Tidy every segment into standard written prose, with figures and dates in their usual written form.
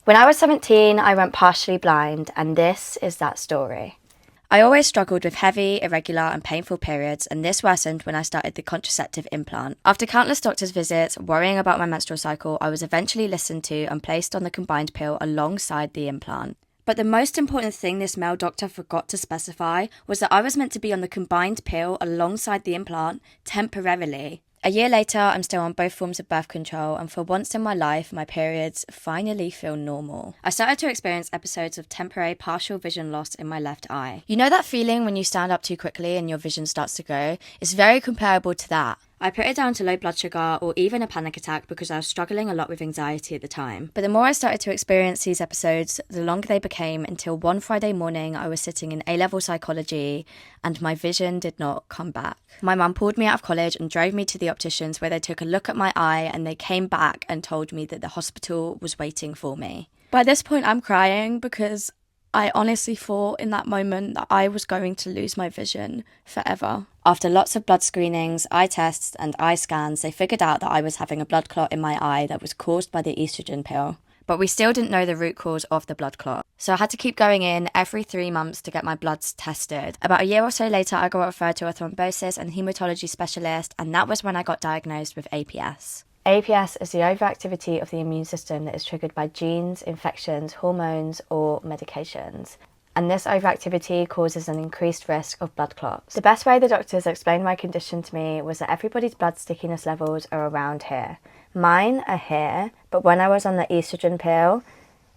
When I was 17, I went partially blind, and this is that story. I always struggled with heavy, irregular and painful periods, and this worsened when I started the contraceptive implant. After countless doctor's visits, worrying about my menstrual cycle, I was eventually listened to and placed on the combined pill alongside the implant. But the most important thing this male doctor forgot to specify was that I was meant to be on the combined pill alongside the implant temporarily. A year later, I'm still on both forms of birth control, and for once in my life, my periods finally feel normal. I started to experience episodes of temporary partial vision loss in my left eye. You know that feeling when you stand up too quickly and your vision starts to go? It's very comparable to that. I put it down to low blood sugar or even a panic attack because I was struggling a lot with anxiety at the time. But the more I started to experience these episodes, the longer they became, until one Friday morning I was sitting in A-level psychology and my vision did not come back. My mum pulled me out of college and drove me to the opticians, where they took a look at my eye and they came back and told me that the hospital was waiting for me. By this point I'm crying because I honestly thought in that moment that I was going to lose my vision forever. After lots of blood screenings, eye tests and eye scans, they figured out that I was having a blood clot in my eye that was caused by the estrogen pill. But we still didn't know the root cause of the blood clot. So I had to keep going in every 3 months to get my bloods tested. About a year or so later, I got referred to a thrombosis and haematology specialist, and that was when I got diagnosed with APS. APS is the overactivity of the immune system that is triggered by genes, infections, hormones, or medications. And this overactivity causes an increased risk of blood clots. The best way the doctors explained my condition to me was that everybody's blood stickiness levels are around here. Mine are here, but when I was on the estrogen pill,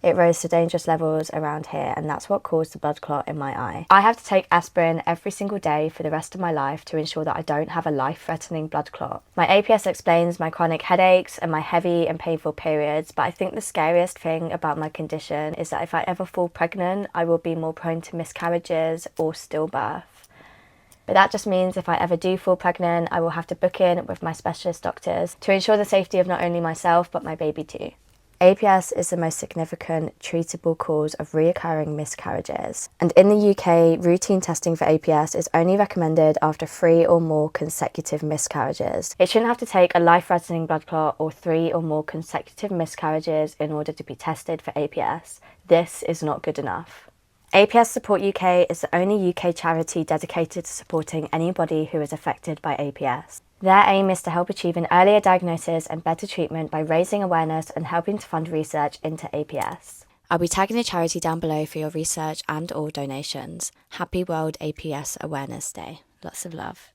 it rose to dangerous levels around here, and that's what caused the blood clot in my eye. I have to take aspirin every single day for the rest of my life to ensure that I don't have a life-threatening blood clot. My APS explains my chronic headaches and my heavy and painful periods, but I think the scariest thing about my condition is that if I ever fall pregnant, I will be more prone to miscarriages or stillbirth. But that just means if I ever do fall pregnant, I will have to book in with my specialist doctors to ensure the safety of not only myself, but my baby too. APS is the most significant treatable cause of reoccurring miscarriages. And in the UK, routine testing for APS is only recommended after 3 or more consecutive miscarriages. It shouldn't have to take a life-threatening blood clot or 3 or more consecutive miscarriages in order to be tested for APS. This is not good enough. APS Support UK is the only UK charity dedicated to supporting anybody who is affected by APS. Their aim is to help achieve an earlier diagnosis and better treatment by raising awareness and helping to fund research into APS. I'll be tagging the charity down below for your research and/or donations. Happy World APS Awareness Day. Lots of love.